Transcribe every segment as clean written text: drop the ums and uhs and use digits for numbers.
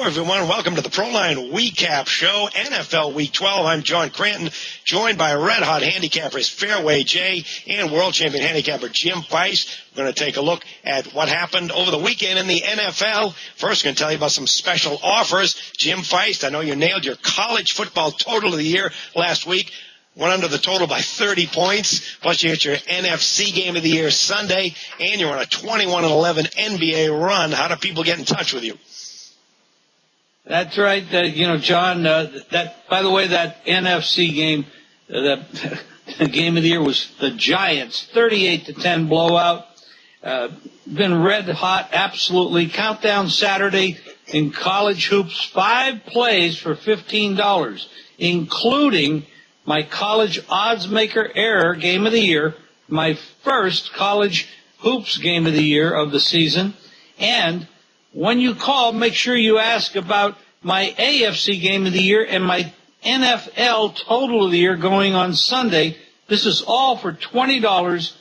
Hello, everyone. Welcome to the Proline Recap Show, NFL Week 12. I'm John Cranton, joined by red-hot handicappers Farrway Jay and world champion handicapper Jim Feist. We're going to take a look at what happened over the weekend in the NFL. First, going to tell you about some special offers. Jim Feist, I know you nailed your college football total of the year last week. Went under the total by 30 points. Plus, you hit your NFC Game of the Year Sunday, and you're on a 21-11 NBA run. How do people get in touch with you? That's right. John, by the way, that NFC game, the game of the year was the Giants, 38-10 blowout. Been red hot, absolutely. Countdown Saturday in college hoops, 5 plays for $15, including my college odds maker error game of the year, my first college hoops game of the year of the season, and when you call, make sure you ask about my AFC game of the year and my NFL total of the year going on Sunday. This is all for $20,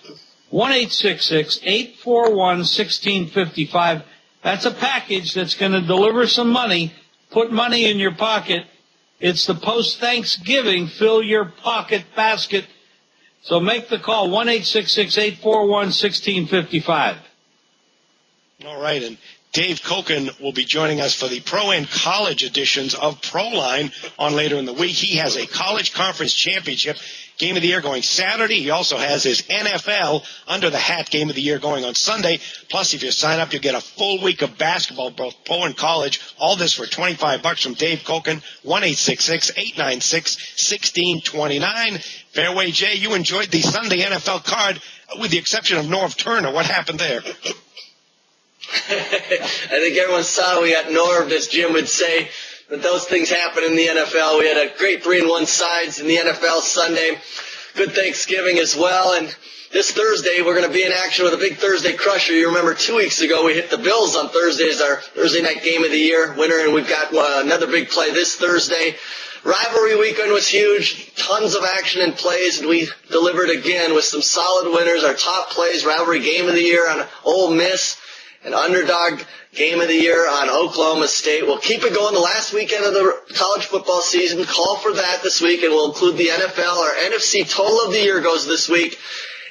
1-866-841-1655. That's a package that's going to deliver some money, put money in your pocket. It's the post-Thanksgiving fill your pocket basket. So make the call, 1-866-841-1655. All right, and Dave Koken will be joining us for the pro and college editions of Proline on later in the week. He has a college conference championship game of the year going Saturday. He also has his NFL under the hat game of the year going on Sunday. Plus, if you sign up, you'll get a full week of basketball, both pro and college. All this for $25 from Dave Koken, 1-866-896-1629. Farrway Jay, you enjoyed the Sunday NFL card with the exception of Norv Turner. What happened there? I think everyone saw we got Norv, as Jim would say, but those things happen in the NFL. We had a great 3-1 sides in the NFL Sunday. Good Thanksgiving as well. And this Thursday, we're going to be in action with a big Thursday crusher. You remember 2 weeks ago, we hit the Bills on Thursday as our Thursday night game of the year winner, and we've got another big play this Thursday. Rivalry weekend was huge, tons of action and plays, and we delivered again with some solid winners. Our top plays, rivalry game of the year on Ole Miss, an underdog game of the year on Oklahoma State. We'll keep it going the last weekend of the college football season. Call for that this week, and we'll include the NFL. Our NFC total of the year goes this week.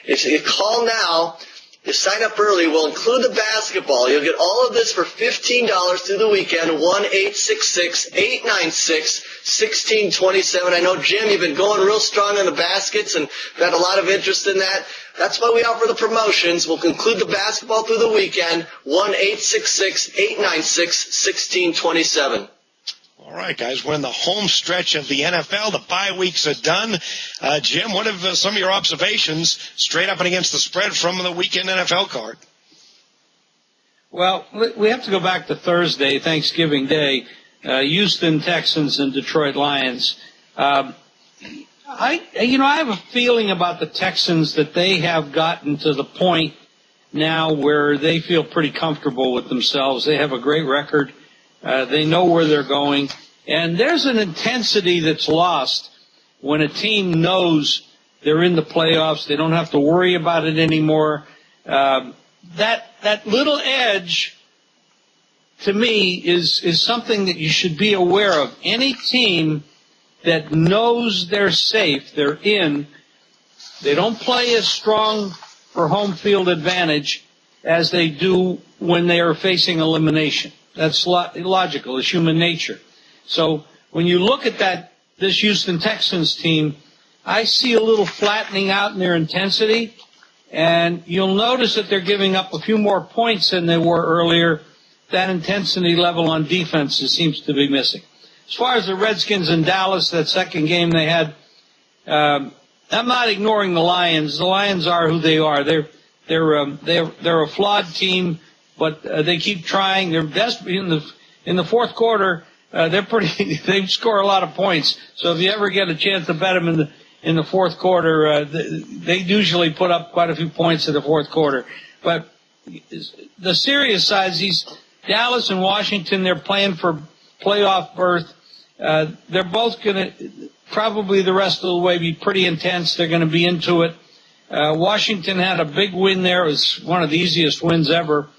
If you call now, you sign up early, we'll include the basketball. You'll get all of this for $15 through the weekend, 1-866-896-1627. I know, Jim, you've been going real strong on the baskets and got a lot of interest in that. That's why we offer the promotions. We'll conclude the basketball through the weekend, 1-866-896-1627. All right, guys, we're in the home stretch of the NFL. The bye weeks are done. Jim, what have some of your observations straight up and against the spread from the weekend NFL card? Well, we have to go back to Thursday, Thanksgiving Day, Houston Texans and Detroit Lions. I have a feeling about the Texans that they have gotten to the point now where they feel pretty comfortable with themselves. They have a great record. They know where they're going. And there's an intensity that's lost when a team knows they're in the playoffs. They don't have to worry about it anymore. That little edge, to me, is something that you should be aware of. Any team that knows they're safe, they're in, they don't play as strong for home field advantage as they do when they are facing elimination. That's logical. It's human nature. So when you look at this Houston Texans team, I see a little flattening out in their intensity, and you'll notice that they're giving up a few more points than they were earlier. That intensity level on defense seems to be missing. As far as the Redskins in Dallas, that second game they had, I'm not ignoring the Lions. The Lions are who they are. They're a flawed team, but they keep trying. They're desperate in the fourth quarter. They score a lot of points. So if you ever get a chance to bet them in the fourth quarter, they usually put up quite a few points in the fourth quarter. But the serious side is these Dallas and Washington. They're playing for playoff berth. They're both going to probably the rest of the way be pretty intense. They're going to be into it. Washington had a big win there. It was one of the easiest wins ever.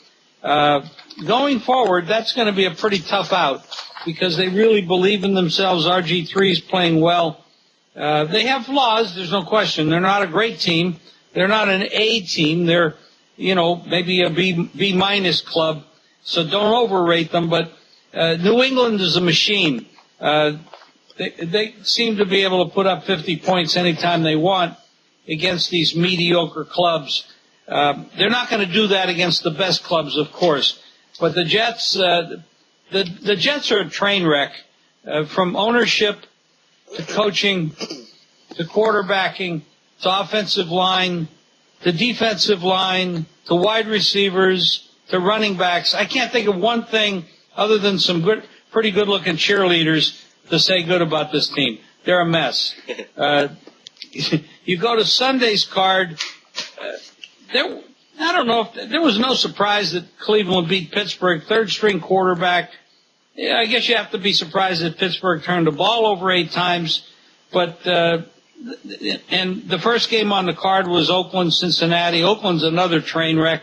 going forward, that's going to be a pretty tough out because they really believe in themselves. RG3 is playing well. They have flaws, there's no question. They're not a great team. They're not an A team. They're, maybe a B minus club. So don't overrate them. But New England is a machine. They seem to be able to put up 50 points anytime they want against these mediocre clubs. They're not going to do that against the best clubs, of course. But the Jets, the Jets are a train wreck, from ownership to coaching to quarterbacking to offensive line to defensive line to wide receivers to running backs. I can't think of one thing other than some pretty good-looking cheerleaders to say good about this team. They're a mess. You go to Sunday's card. I don't know if there was no surprise that Cleveland beat Pittsburgh. Third-string quarterback. Yeah, I guess you have to be surprised that Pittsburgh turned the ball over 8 times. But and the first game on the card was Oakland-Cincinnati. Oakland's another train wreck.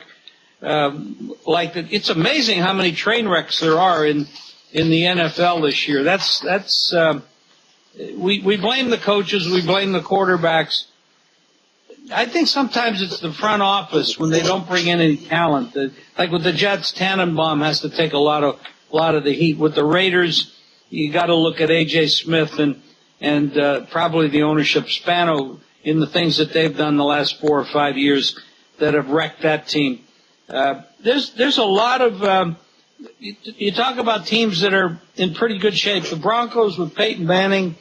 It's amazing how many train wrecks there are in the NFL this year. We blame the coaches, we blame the quarterbacks. I think sometimes it's the front office when they don't bring in any talent. Like with the Jets, Tannenbaum has to take a lot of the heat. With the Raiders, you got to look at A.J. Smith and probably the ownership, Spano, in the things that they've done the last 4 or 5 years that have wrecked that team. There's a lot of you talk about teams that are in pretty good shape. The Broncos with Peyton Manning,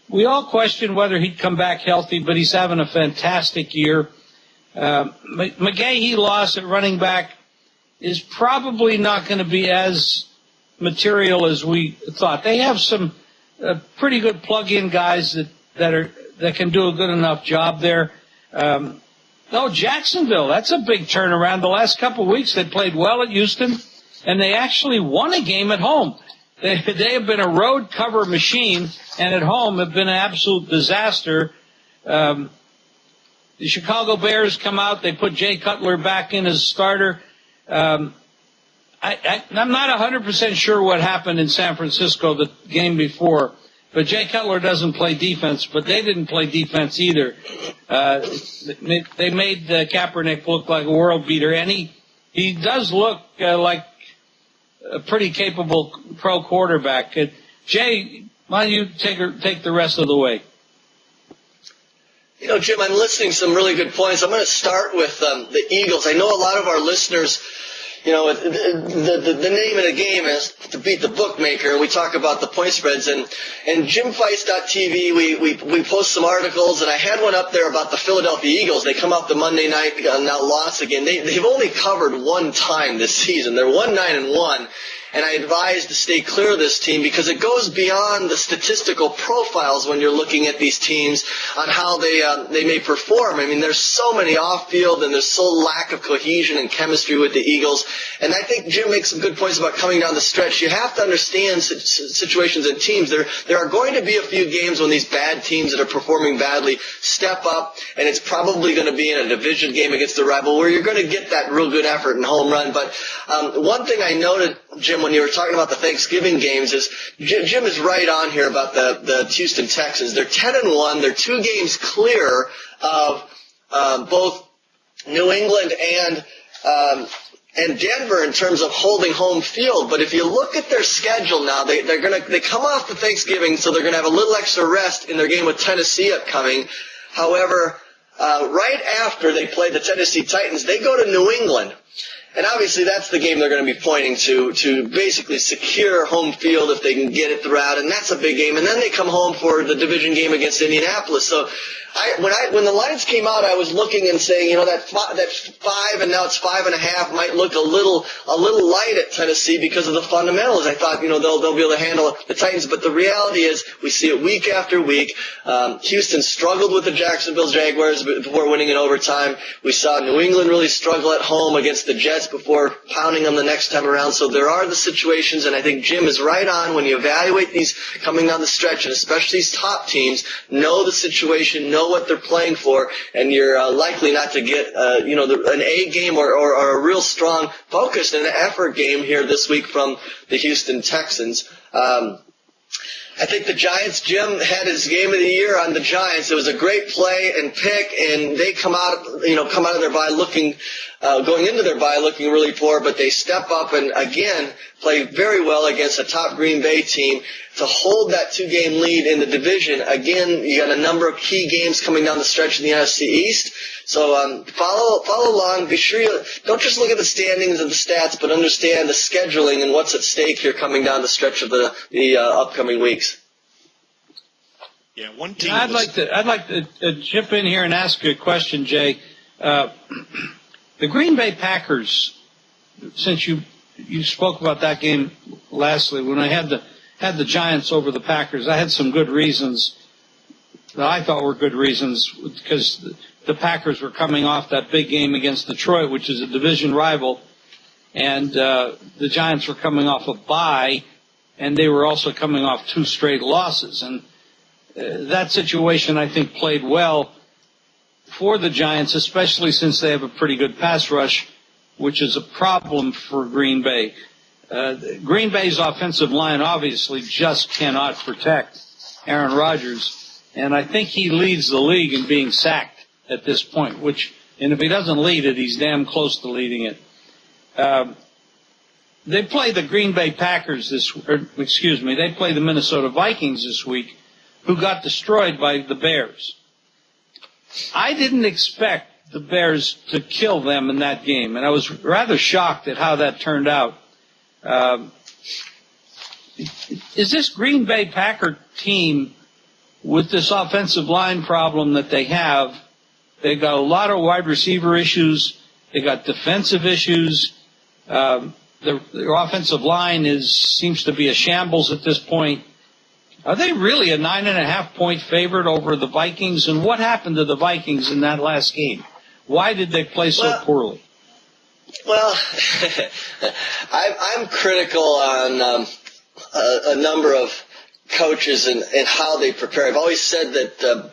we all question whether he'd come back healthy, but he's having a fantastic year. McGahee loss at running back is probably not going to be as material as we thought. They have some pretty good plug-in guys that can do a good enough job there. Jacksonville, that's a big turnaround. The last couple of weeks they played well at Houston, and they actually won a game at home. They have been a road cover machine, and at home have been an absolute disaster. The Chicago Bears come out. They put Jay Cutler back in as starter. I'm not 100% sure what happened in San Francisco the game before, but Jay Cutler doesn't play defense, but they didn't play defense either. They made Kaepernick look like a world beater, and he does look like a pretty capable pro quarterback. Jay, why don't you take the rest of the way? Jim, I'm listening to some really good points. I'm going to start with the Eagles. I know a lot of our listeners, the name of the game is to beat the bookmaker. We talk about the point spreads, and JimFeist.tv, we post some articles, and I had one up there about the Philadelphia Eagles. They come out the Monday night, now lost again. They've only covered one time this season. They're 1-9-1. And I advise to stay clear of this team because it goes beyond the statistical profiles when you're looking at these teams on how they may perform. I mean, there's so many off-field and there's so lack of cohesion and chemistry with the Eagles. And I think Jim makes some good points about coming down the stretch. You have to understand situations in teams. There are going to be a few games when these bad teams that are performing badly step up, and it's probably going to be in a division game against the rival where you're going to get that real good effort and home run. But one thing I noted, Jim, when you were talking about the Thanksgiving games is Jim is right on here about the Houston Texans. They're 10-1. They're 2 games clear of both New England and Denver in terms of holding home field. But if you look at their schedule now, they come off the Thanksgiving, so they're going to have a little extra rest in their game with Tennessee upcoming. However, right after they play the Tennessee Titans, they go to New England. And obviously that's the game they're going to be pointing to basically secure home field if they can get it throughout, and that's a big game. And then they come home for the division game against Indianapolis. So when the lines came out, I was looking and saying, that 5 and now it's 5.5 might look a little light at Tennessee because of the fundamentals. I thought, they'll be able to handle the Titans, but the reality is we see it week after week. Houston struggled with the Jacksonville Jaguars before winning in overtime. We saw New England really struggle at home against the Jets. twice before pounding them the next time around. So there are the situations, and I think Jim is right on when you evaluate these coming down the stretch, and especially these top teams, know the situation, know what they're playing for, and you're likely not to get an A game or a real strong focus and an effort game here this week from the Houston Texans. I think the Giants, Jim had his game of the year on the Giants. It was a great play and pick, and they come out of their bye going into their bye looking really poor, but they step up and again play very well against a top Green Bay team to hold that 2-game lead in the division. Again, you got a number of key games coming down the stretch in the NFC East. So follow along. Be sure you don't just look at the standings and the stats, but understand the scheduling and what's at stake here coming down the stretch of the upcoming weeks. Yeah, one team. I'd like to chip in here and ask you a question, Jay. The Green Bay Packers, since you spoke about that game lastly, when I had the Giants over the Packers, I had some good reasons that I thought were good reasons, because the Packers were coming off that big game against Detroit, which is a division rival, and the Giants were coming off a bye, and they were also coming off 2 straight losses. And that situation, I think, played well for the Giants, especially since they have a pretty good pass rush, which is a problem for Green Bay. Green Bay's offensive line obviously just cannot protect Aaron Rodgers, and I think he leads the league in being sacked at this point, and if he doesn't lead it, he's damn close to leading it. They play the Green Bay Packers they play the Minnesota Vikings this week, who got destroyed by the Bears. I didn't expect the Bears to kill them in that game, and I was rather shocked at how that turned out. Is this Green Bay Packer team, with this offensive line problem that they have, they've got a lot of wide receiver issues, they got defensive issues, their offensive line seems to be a shambles at this point. Are they really a 9.5-point favorite over the Vikings? And what happened to the Vikings in that last game? Why did they play so poorly? Well, I'm critical on a number of coaches and how they prepare. I've always said that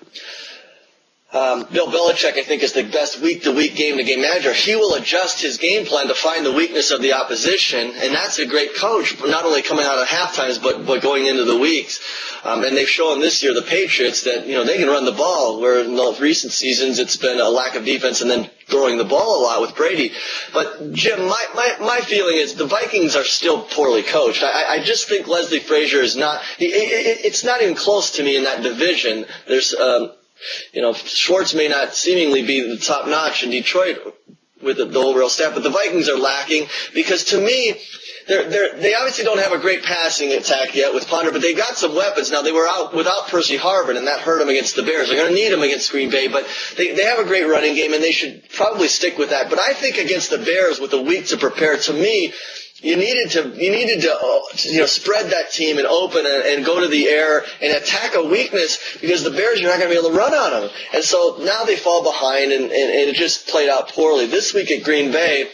Bill Belichick, I think, is the best week-to-week, game-to-game manager. He will adjust his game plan to find the weakness of the opposition, and that's a great coach, not only coming out of halftimes, but going into the weeks. And they've shown this year, the Patriots, that they can run the ball, where in the recent seasons it's been a lack of defense and then throwing the ball a lot with Brady. But, Jim, my feeling is the Vikings are still poorly coached. I just think Leslie Frazier is not – it's not even close to me in that division. There's Schwartz may not seemingly be the top notch in Detroit with the overall staff, but the Vikings are lacking because, to me, they obviously don't have a great passing attack yet with Ponder, but they got some weapons. Now, they were out without Percy Harvin, and that hurt them against the Bears. They're going to need him against Green Bay, but they have a great running game, and they should probably stick with that. But I think against the Bears with a week to prepare, to me, you needed to spread that team and open and go to the air and attack a weakness, because the Bears, you're not going to be able to run on them. And so now they fall behind, and it just played out poorly. This week at Green Bay,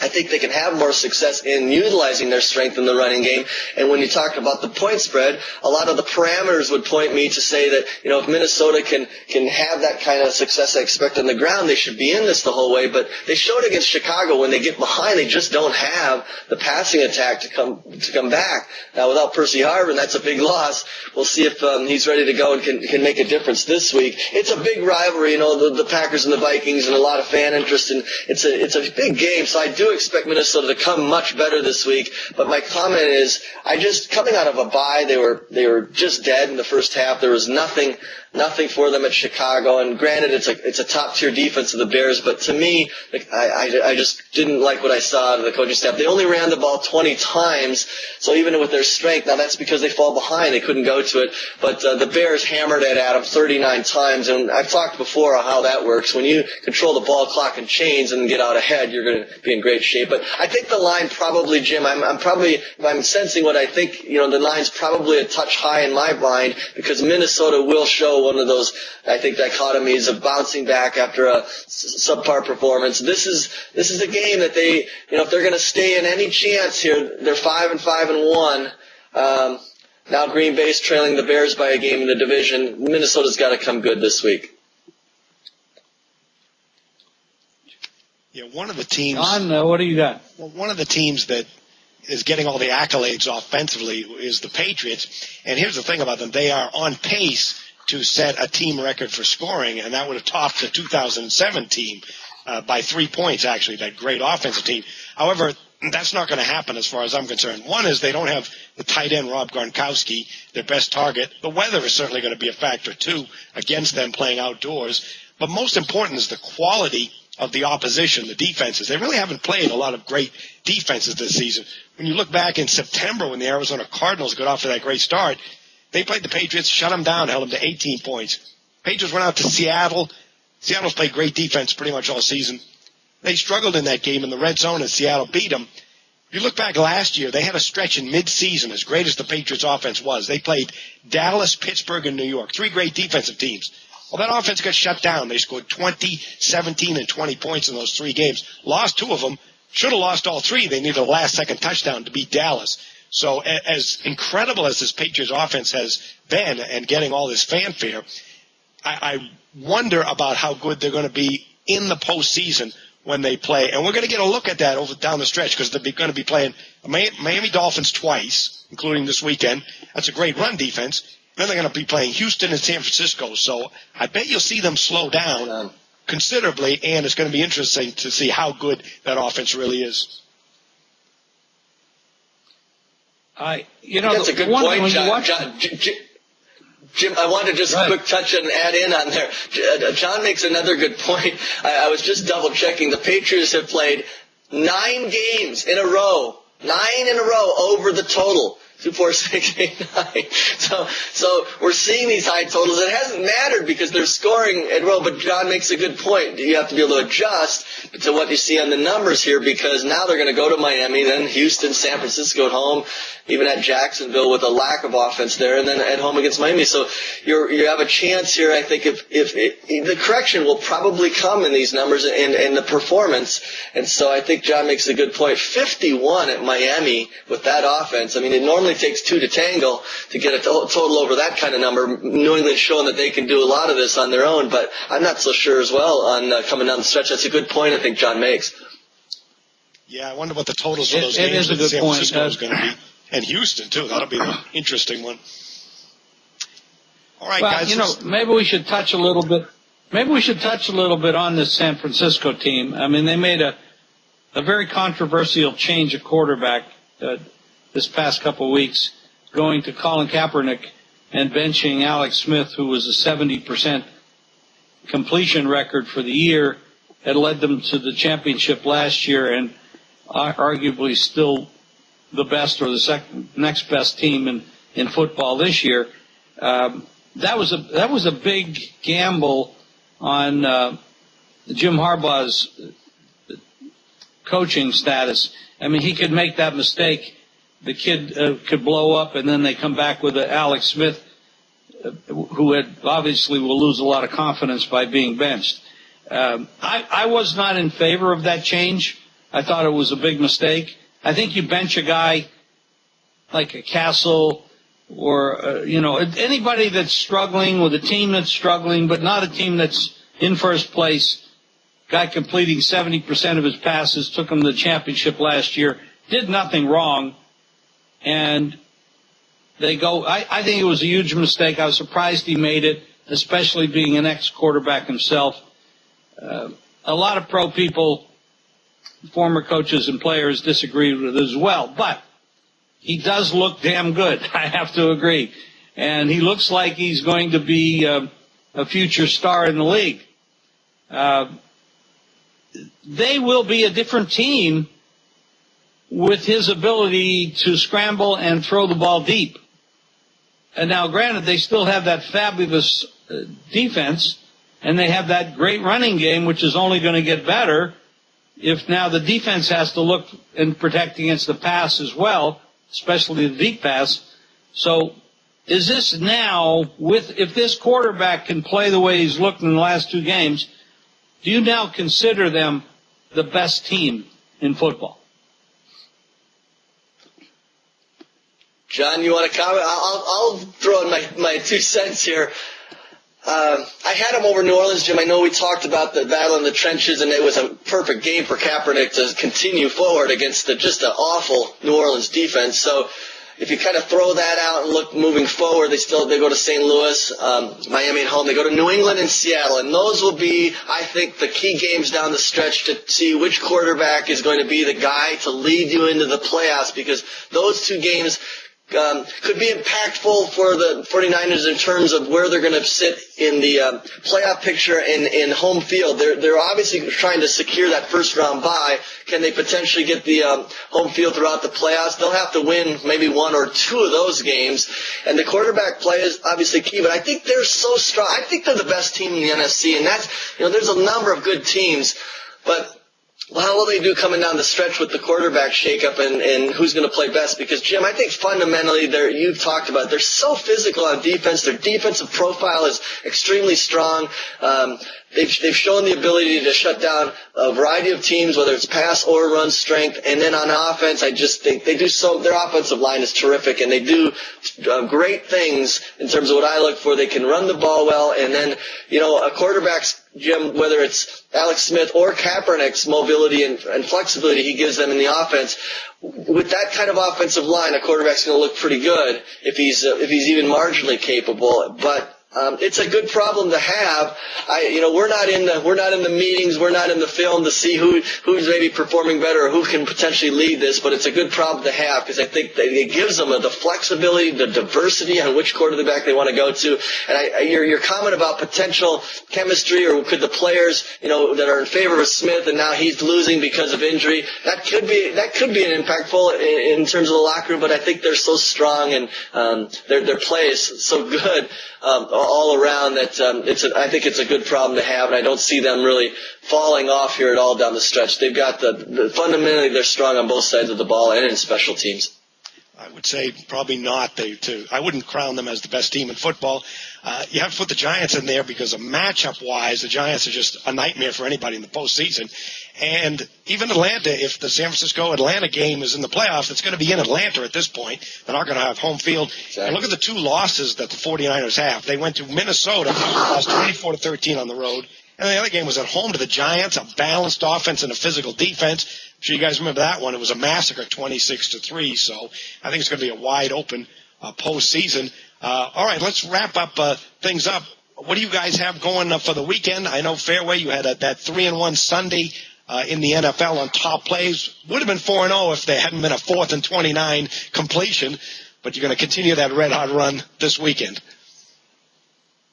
I think they can have more success in utilizing their strength in the running game. And when you talk about the point spread, a lot of the parameters would point me to say that, if Minnesota can have that kind of success I expect on the ground, they should be in this the whole way. But they showed against Chicago, when they get behind, they just don't have the passing attack to come back. Now, without Percy Harvin, that's a big loss. We'll see if he's ready to go and can make a difference this week. It's a big rivalry, the Packers and the Vikings, and a lot of fan interest, and it's a big game. So I do expect Minnesota to come much better this week, but my comment is, coming out of a bye, they were just dead in the first half. There was nothing for them at Chicago, and granted, it's a top tier defense of the Bears, but to me, I just didn't like what I saw out of the coaching staff. They only ran the ball 20 times, so even with their strength, now that's because they fall behind, they couldn't go to it, but the Bears hammered it at them 39 times, and I've talked before on how that works. When you control the ball clock and chains and get out ahead, you're going to be in great great shape. But I think the line probably, Jim, I'm sensing what I think, the line's probably a touch high in my mind, because Minnesota will show one of those, I think, dichotomies of bouncing back after a subpar performance. This is a game that they, if they're going to stay in any chance here, they're 5-5-1. Now Green Bay's trailing the Bears by a game in the division. Minnesota's got to come good this week. Yeah, one of the teams. John, what do you got? Well, one of the teams that is getting all the accolades offensively is the Patriots. And here's the thing about them. They are on pace to set a team record for scoring, and that would have topped the 2007 team by 3 points, actually, that great offensive team. However, that's not going to happen as far as I'm concerned. One is they don't have the tight end Rob Gronkowski, their best target. The weather is certainly going to be a factor, too, against them playing outdoors. But most important is the quality of the opposition, the defenses. They really haven't played a lot of great defenses this season. When you look back in September when the Arizona Cardinals got off to that great start, they played the Patriots, shut them down, held them to 18 points. Patriots went out to Seattle. Seattle's played great defense pretty much all season. They struggled in that game in the red zone, and Seattle beat them. If you look back last year, they had a stretch in mid-season, as great as the Patriots offense was. They played Dallas, Pittsburgh, and New York, 3 great defensive teams. Well, that offense got shut down. They scored 20, 17, and 20 points in those 3 games. Lost 2 of them. Should have lost all 3. They needed a last-second touchdown to beat Dallas. So as incredible as this Patriots offense has been and getting all this fanfare, I wonder about how good they're going to be in the postseason when they play. And we're going to get a look at that down the stretch, because they're going to be playing Miami Dolphins twice, including this weekend. That's a great run defense. Then they're going to be playing Houston and San Francisco. So I bet you'll see them slow down considerably, and it's going to be interesting to see how good that offense really is. That's a good point, John. Jim, I wanted to just quick touch and add in on there. John makes another good point. I was just double-checking. The Patriots have played 9 games in a row. 9 in a row over the total. 2, 4, 6, 8, 9. So we're seeing these high totals. It hasn't mattered because they're scoring at will, but John makes a good point. You have to be able to adjust to what you see on the numbers here, because now they're going to go to Miami, then Houston, San Francisco at home, even at Jacksonville with a lack of offense there, and then at home against Miami. So you have a chance here, I think, if the correction will probably come in these numbers and the performance. And so I think John makes a good point. 51 at Miami with that offense. I mean, it normally takes 2 to tangle to get a total over that kind of number. New England showing that they can do a lot of this on their own, but I'm not so sure as well on coming down the stretch. That's a good point I think John makes. Yeah, I wonder what the totals for those games in San Francisco is going to be. And Houston, too. That'll be the interesting one. All right, guys. Maybe we should touch a little bit. Maybe we should touch a little bit on this San Francisco team. I mean, they made a very controversial change of quarterback this past couple of weeks, going to Colin Kaepernick and benching Alex Smith, who was a 70% completion record for the year, had led them to the championship last year, and arguably still the best or the next best team in football this year. That was a big gamble on Jim Harbaugh's coaching status. I mean, he could make that mistake. The kid could blow up, and then they come back with Alex Smith, who obviously will lose a lot of confidence by being benched. I was not in favor of that change. I thought it was a big mistake. I think you bench a guy like a Castle or, anybody that's struggling with a team that's struggling, but not a team that's in first place. Guy completing 70% of his passes, took him to the championship last year, did nothing wrong. And they go, I think it was a huge mistake. I was surprised he made it, especially being an ex-quarterback himself. A lot of pro people, former coaches and players, disagreed with it as well. But he does look damn good, I have to agree. And he looks like he's going to be a future star in the league. They will be a different team with his ability to scramble and throw the ball deep. And now, granted, they still have that fabulous defense, and they have that great running game, which is only going to get better. if now the defense has to look and protect against the pass as well, especially the deep pass. So is this now, if this quarterback can play the way he's looked in the last two games, do you now consider them the best team in football? John, you want to comment? I'll throw in my 2 cents here. I had him over New Orleans, Jim. I know we talked about the battle in the trenches, and it was a perfect game for Kaepernick to continue forward against just an awful New Orleans defense. So if you kind of throw that out and look moving forward, they go to St. Louis, Miami at home. They go to New England and Seattle, and those will be, I think, the key games down the stretch to see which quarterback is going to be the guy to lead you into the playoffs, because those 2 games could be impactful for the 49ers in terms of where they're going to sit in the playoff picture in home field. They're obviously trying to secure that first-round bye. Can they potentially get the home field throughout the playoffs? They'll have to win maybe 1 or 2 of those games. And the quarterback play is obviously key, but I think they're so strong. I think they're the best team in the NFC, and that's, there's a number of good teams, but how will they do coming down the stretch with the quarterback shakeup and who's going to play best? Because, Jim, I think fundamentally, you've talked about it, they're so physical on defense. Their defensive profile is extremely strong. They've shown the ability to shut down a variety of teams, whether it's pass or run strength. And then on offense, I just think they do their offensive line is terrific, and they do great things in terms of what I look for. They can run the ball well, and then, a quarterback's, Jim, whether it's Alex Smith or Kaepernick's mobility and flexibility he gives them in the offense, with that kind of offensive line, a quarterback's going to look pretty good if he's even marginally capable. But it's a good problem to have. We're not in the meetings, we're not in the film to see who's maybe performing better or who can potentially lead this, but it's a good problem to have, because I think that it gives them the flexibility, the diversity on which quarterback they want to go to. And your comment about potential chemistry, or could the players, that are in favor of Smith and now he's losing because of injury, that could be an impactful in terms of the locker room. But I think they're so strong, and their play is so good all around that I think it's a good problem to have, and I don't see them really falling off here at all down the stretch. They've got fundamentally they're strong on both sides of the ball and in special teams. I would say probably not. I wouldn't crown them as the best team in football. You have to put the Giants in there because matchup-wise, the Giants are just a nightmare for anybody in the postseason. And even Atlanta, if the San Francisco-Atlanta game is in the playoffs, it's going to be in Atlanta at this point. They're not going to have home field. Exactly. And look at the 2 losses that the 49ers have. They went to Minnesota, lost 24-13 on the road. And the other game was at home to the Giants, a balanced offense and a physical defense. I'm sure you guys remember that one. It was a massacre, 26-3. So I think it's going to be a wide-open postseason. All right, let's wrap up things up. What do you guys have going for the weekend? I know Farrway, you had that 3-1 Sunday in the NFL on top plays. Would have been 4-0 if there hadn't been a 4th and 29 completion. But you're going to continue that red-hot run this weekend.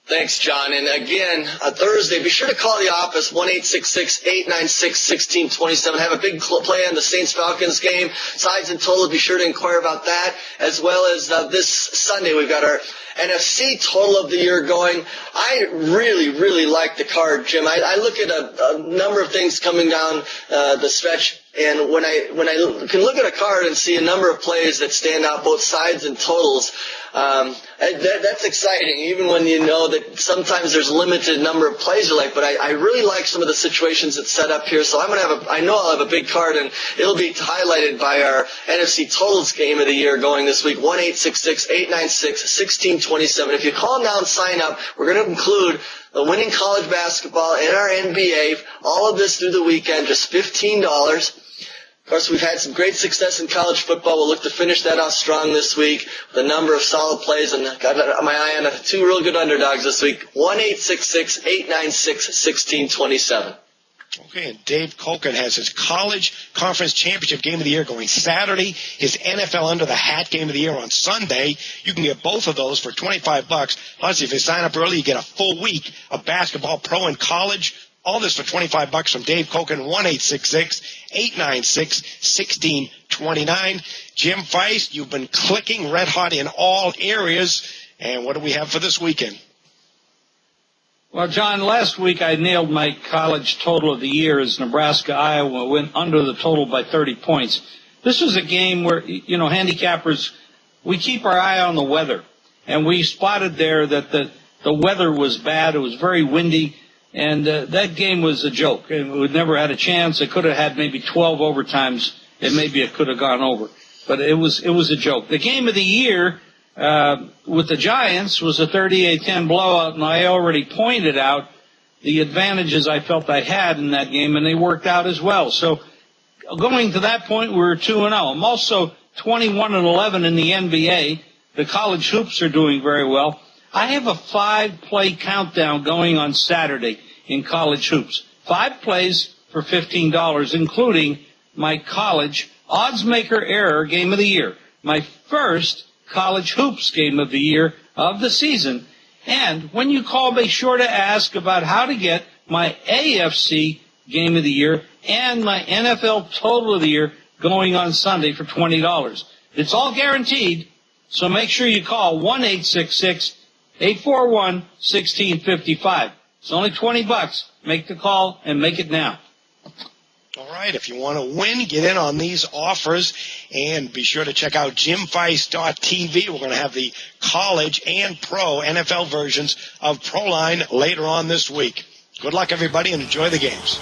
Thanks, John. And again, Thursday, be sure to call the office, 1-866-896-1627. Have a big play on the Saints-Falcons game. Sides and total, be sure to inquire about that. As well as this Sunday, we've got our NFC total of the year going. I really, really like the card, Jim. I look at a number of things coming down the stretch. And when I can look at a card and see a number of plays that stand out, both sides and totals, that's exciting, even when you know that sometimes there's a limited number of plays you like. But I really like some of the situations that's set up here. So I know I'll have a big card, and it'll be highlighted by our NFC totals game of the year going this week, 1-866-896-1627. If you call now and sign up, we're going to include the winning college basketball and our NBA, all of this through the weekend, just $15. Of course, we've had some great success in college football. We'll look to finish that off strong this week with a number of solid plays, and got my eye on 2 real good underdogs this week, 1-866-896-1627. Okay, and Dave Koken has his college conference championship game of the year going Saturday, his NFL Under the Hat game of the year on Sunday. You can get both of those for $25. Plus, if you sign up early, you get a full week of basketball, pro and college. All this for $25 from Dave Koken, 1-866-896-1629. Jim Feist, you've been clicking red hot in all areas. And what do we have for this weekend? Well, John, last week I nailed my college total of the year as Nebraska-Iowa went under the total by 30 points. This was a game where, handicappers, we keep our eye on the weather. And we spotted there that the weather was bad. It was very windy. And that game was a joke. And we never had a chance. It could have had maybe 12 overtimes, and maybe it could have gone over. But it was a joke. The game of the year with the Giants was a 38-10 blowout, and I already pointed out the advantages I felt I had in that game, and they worked out as well. So going to that point, we were 2-0. I'm also 21-11 in the NBA. The college hoops are doing very well. I have a 5-play countdown going on Saturday in college hoops. 5 plays for $15, including my college odds maker error game of the year, my first college hoops game of the year of the season. And when you call, be sure to ask about how to get my AFC game of the year and my NFL total of the year going on Sunday for $20. It's all guaranteed, so make sure you call 1-866-841-1655. It's only $20. Make the call and make it now. All right, if you want to win, get in on these offers, and be sure to check out jimfeist.tv. We're going to have the college and pro NFL versions of ProLine later on this week. Good luck, everybody, and enjoy the games.